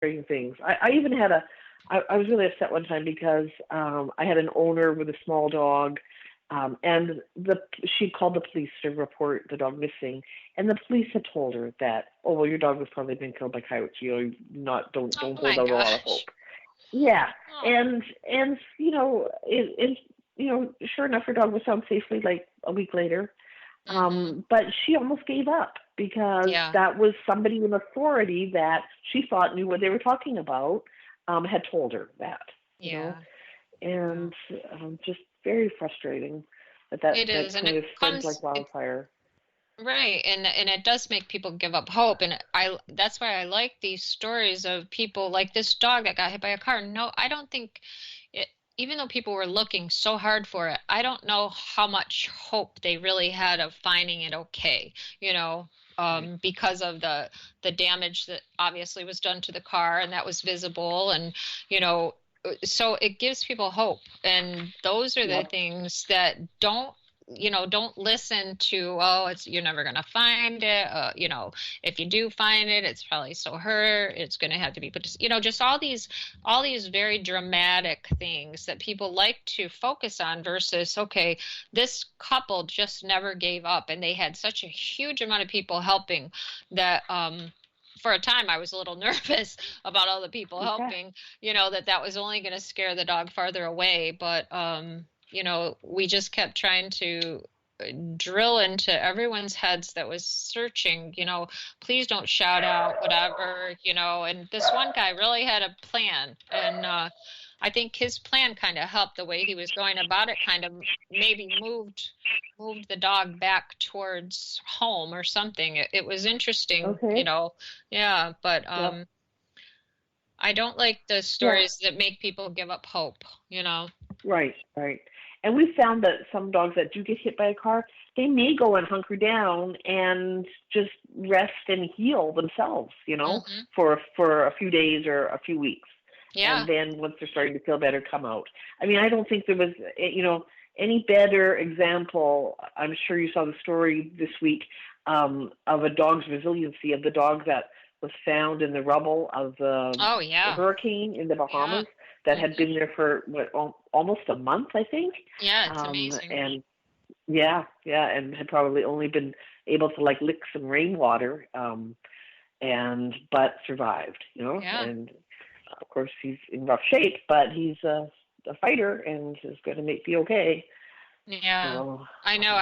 things. I even had I was really upset one time because I had an owner with a small dog, and she called the police to report the dog missing, and the police had told her that, oh well, your dog was probably been killed by coyotes. Don't Oh hold my out a lot of gosh. hope. Yeah, Oh. and sure enough, her dog was found safely like a week later. Mm-hmm. But she almost gave up because Yeah. that was somebody in authority that she thought knew what they were talking about, had told her that, you know, Yeah. Yeah. and just very frustrating that that, It that is, and kind it of spreads comes like it wildfire. right, and it does make people give up hope, and I that's why I like these stories of people like this dog that got hit by a car. No, I don't think it, even though people were looking so hard for it, I don't know how much hope they really had of finding it okay, you know, Right. because of the damage that obviously was done to the car and that was visible, and you know, so it gives people hope, and those are the Yep. things that don't listen to, oh, it's you're never going to find it, if you do find it, it's probably so hurt, it's going to have to be put just all these very dramatic things that people like to focus on versus, okay, this couple just never gave up and they had such a huge amount of people helping that for a time I was a little nervous about all the people Okay. helping, that was only going to scare the dog farther away, but we just kept trying to drill into everyone's heads that was searching, please don't shout out, whatever, and this one guy really had a plan. And I think his plan kind of helped the way he was going about it, kind of maybe moved the dog back towards home or something. It was interesting, Okay. yeah, but Yep. I don't like the Yeah. stories that make people give up hope. Right. Right. And we found that some dogs that do get hit by a car, they may go and hunker down and just rest and heal themselves, Hmm. for a few days or a few weeks. And Yeah. then once they're starting to feel better, come out. I mean, I don't think there was, any better example. I'm sure you saw the story this week, of a dog's resiliency, of the dog that was found in the rubble of the Oh, yeah. hurricane in the Yeah. Bahamas that had Hmm. been there for almost a month, I think. Yeah, it's amazing. And yeah, yeah, and had probably only been able to like lick some rainwater, and but survived, Yeah. and of course he's in rough shape, but he's a fighter and is going to be okay. Yeah. So, I know.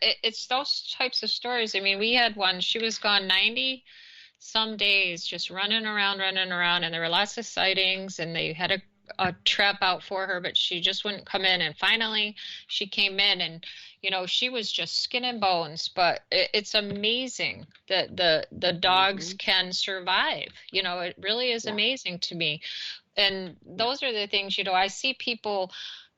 It's those types of stories. I mean, we had one, she was gone 90 some days, just running around, and there were lots of sightings, and they had a trap out for her, but she just wouldn't come in. And finally, she came in, and she was just skin and bones. But it's amazing that the dogs hmm can survive. It really is yeah, amazing to me. And yeah, those are the things, I see people,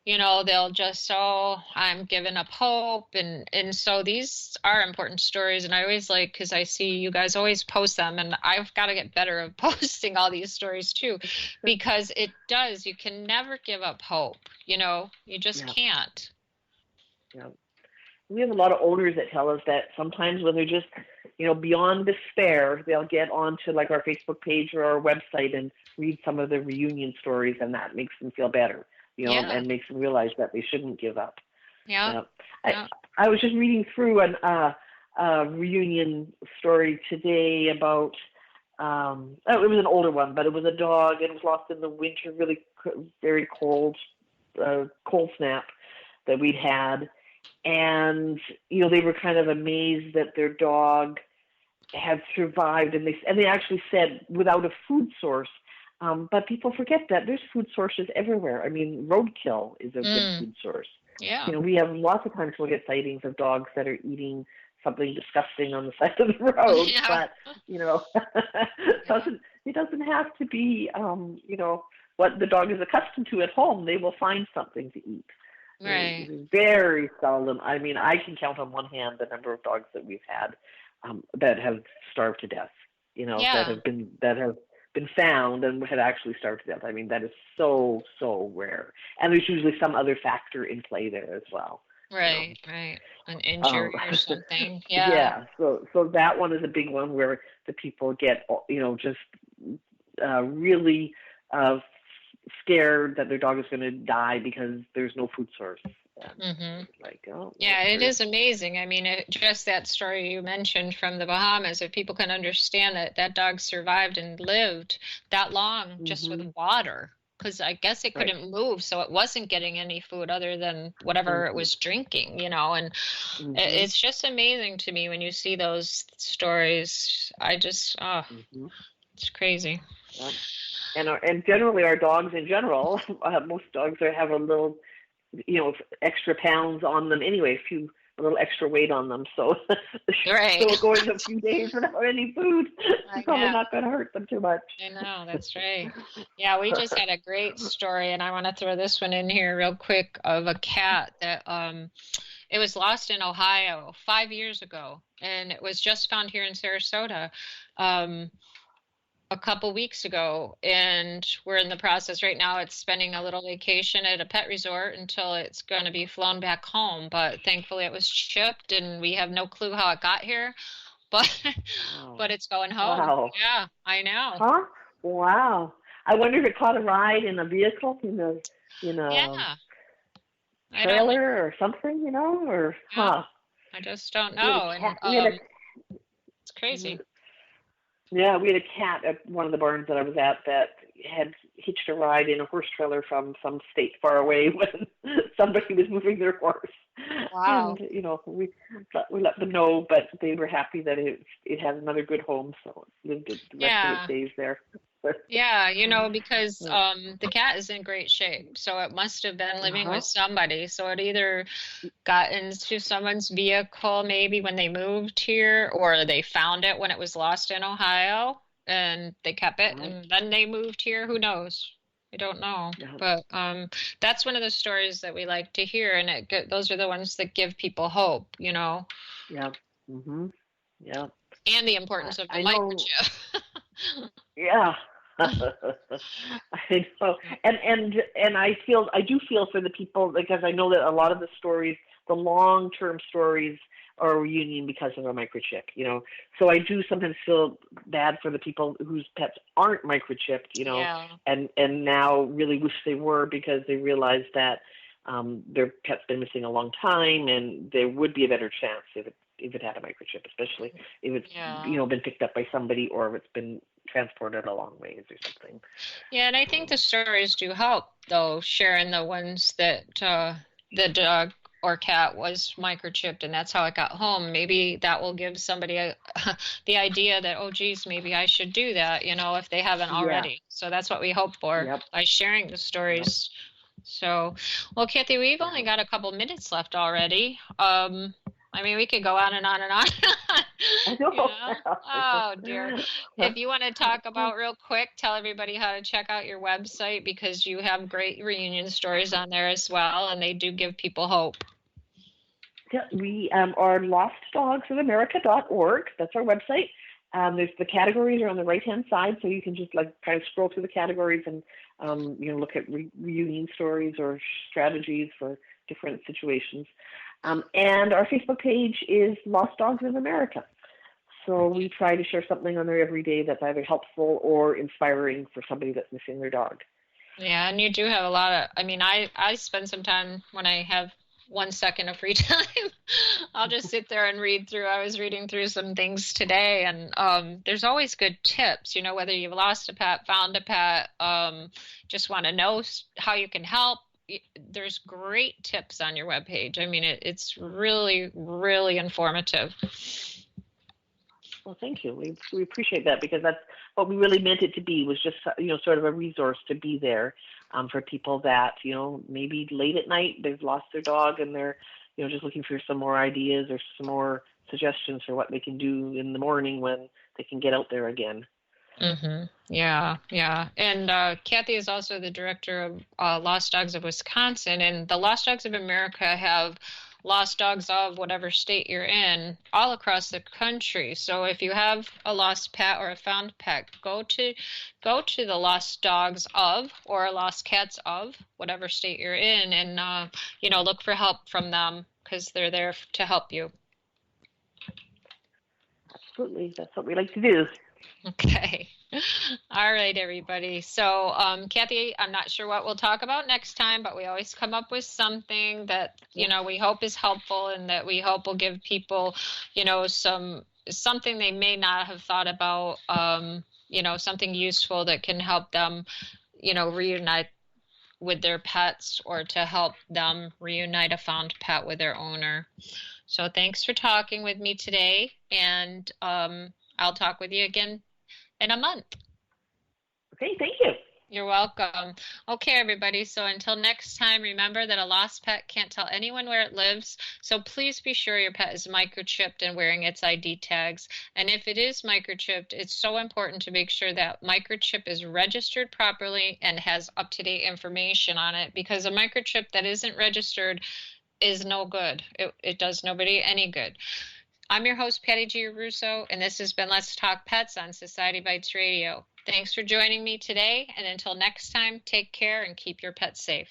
they'll just, oh, I'm giving up hope. And so these are important stories. And I always like, because I see you guys always post them, and I've got to get better at posting all these stories too, because you can never give up hope. You just yeah, can't. yeah. We have a lot of owners that tell us that sometimes when they're just, beyond despair, they'll get onto like our Facebook page or our website and read some of the reunion stories, and that makes them feel better, Yeah. and makes them realize that they shouldn't give up. Yeah. Yeah. I Yeah. I was just reading through a reunion story today about, it was an older one, but it was a dog and it was lost in the winter, really very cold, cold snap that we'd had, and they were kind of amazed that their dog had survived, and they actually said without a food source. But people forget that there's food sources everywhere. I mean, roadkill is a good Mm. food source. Yeah. We have lots of times we'll get sightings of dogs that are eating something disgusting on the side of the road, Yeah. but Yeah. it doesn't have to be, what the dog is accustomed to at home. They will find something to eat. Right. Very seldom. I mean, I can count on one hand the number of dogs that we've had, that have starved to death. Yeah. That have been found and had actually starved to death. I mean, that is so rare. And there's usually some other factor in play there as well. You know. Right. Right. An Um, injury or something. Yeah. yeah. So that one is a big one where the people get, just really scared that their dog is going to die because there's no food source. Mm-hmm. Like, oh, yeah, it is amazing. I mean, just that story you mentioned from the Bahamas, if people can understand that that dog survived and lived that long just with water, because I guess it couldn't move, so it wasn't getting any food other than whatever it was drinking, you know, and it's just amazing to me when you see those stories. I just, it's crazy. And generally our dogs in general, most dogs have a little, extra pounds on them anyway, a little extra weight on them. So, so going a few days without any food is probably not going to hurt them too much. I know, that's right. Yeah, we just had a great story, and I want to throw this one in here real quick of a cat that it was lost in Ohio 5 years ago, and it was just found here in Sarasota a couple weeks ago, and we're in the process right now. It's spending a little vacation at a pet resort until it's going to be flown back home, but thankfully it was shipped and we have no clue how it got here, but but it's going home. Wow. Yeah, I know. Huh? Wow. I wonder if it caught a ride in a vehicle, trailer or something, or I just don't know. It's crazy. Yeah, we had a cat at one of the barns that I was at that had hitched a ride in a horse trailer from some state far away when somebody was moving their horse. Wow. And, we let them know, but they were happy that it had another good home, so it lived the rest of its days there. Yeah, because the cat is in great shape, so it must have been living with somebody. So it either got into someone's vehicle maybe when they moved here, or they found it when it was lost in Ohio and they kept it and then they moved here. Who knows? I don't know. Yeah. But that's one of the stories that we like to hear, and those are the ones that give people hope, Yeah. Mm-hmm. Yeah. And the importance of the microchip. Yeah. I know, and I do feel for the people, because I know that a lot of the stories, the long-term stories, are a reunion because of a microchip. So I do sometimes feel bad for the people whose pets aren't microchipped. And now really wish they were, because they realize that their pet's been missing a long time, and there would be a better chance if it had a microchip, especially if it's been picked up by somebody, or if it's been transported a long ways or something. Yeah, and I think the stories do help, though, sharing the ones that the dog or cat was microchipped and that's how it got home. Maybe that will give somebody the idea that, oh, geez, maybe I should do that, if they haven't already. Yeah. So that's what we hope for by sharing the stories. Yep. So, well, Kathy, we've only got a couple minutes left already. We could go on and on and on. I know. Oh, dear. If you want to talk about real quick, tell everybody how to check out your website, because you have great reunion stories on there as well, and they do give people hope. Yeah, we are lostdogsofamerica.org. That's our website. There's the categories are on the right-hand side, so you can just kind of scroll through the categories and look at reunion stories or strategies for different situations. And our Facebook page is Lost Dogs of America. So we try to share something on there every day that's either helpful or inspiring for somebody that's missing their dog. Yeah, and you do have a lot of, I spend some time when I have 1 second of free time. I'll just sit there and read through. I was reading through some things today, and there's always good tips, whether you've lost a pet, found a pet, just want to know how you can help. There's great tips on your webpage. It's really, really informative. Well, thank you. We appreciate that, because that's what we really meant it to be, was just, sort of a resource to be there for people that, maybe late at night they've lost their dog and they're, just looking for some more ideas or some more suggestions for what they can do in the morning when they can get out there again. Mm-hmm. Yeah. And Kathy is also the director of Lost Dogs of Wisconsin, and the Lost Dogs of America have lost dogs of whatever state you're in all across the country. So if you have a lost pet or a found pet, go to the Lost Dogs of or Lost Cats of whatever state you're in, and look for help from them, because they're there to help you. Absolutely, that's what we like to do. Okay. All right, everybody. So, Kathy, I'm not sure what we'll talk about next time, but we always come up with something that, Yeah. we hope is helpful and that we hope will give people, something they may not have thought about, something useful that can help them, reunite with their pets or to help them reunite a found pet with their owner. So thanks for talking with me today, and I'll talk with you again in a month. Okay, thank you. You're welcome. Okay, everybody. So until next time, remember that a lost pet can't tell anyone where it lives. So please be sure your pet is microchipped and wearing its ID tags. And if it is microchipped, it's so important to make sure that microchip is registered properly and has up-to-date information on it, because a microchip that isn't registered is no good. It does nobody any good. I'm your host, Patty G. Russo, and this has been Let's Talk Pets on Society Bites Radio. Thanks for joining me today, and until next time, take care and keep your pets safe.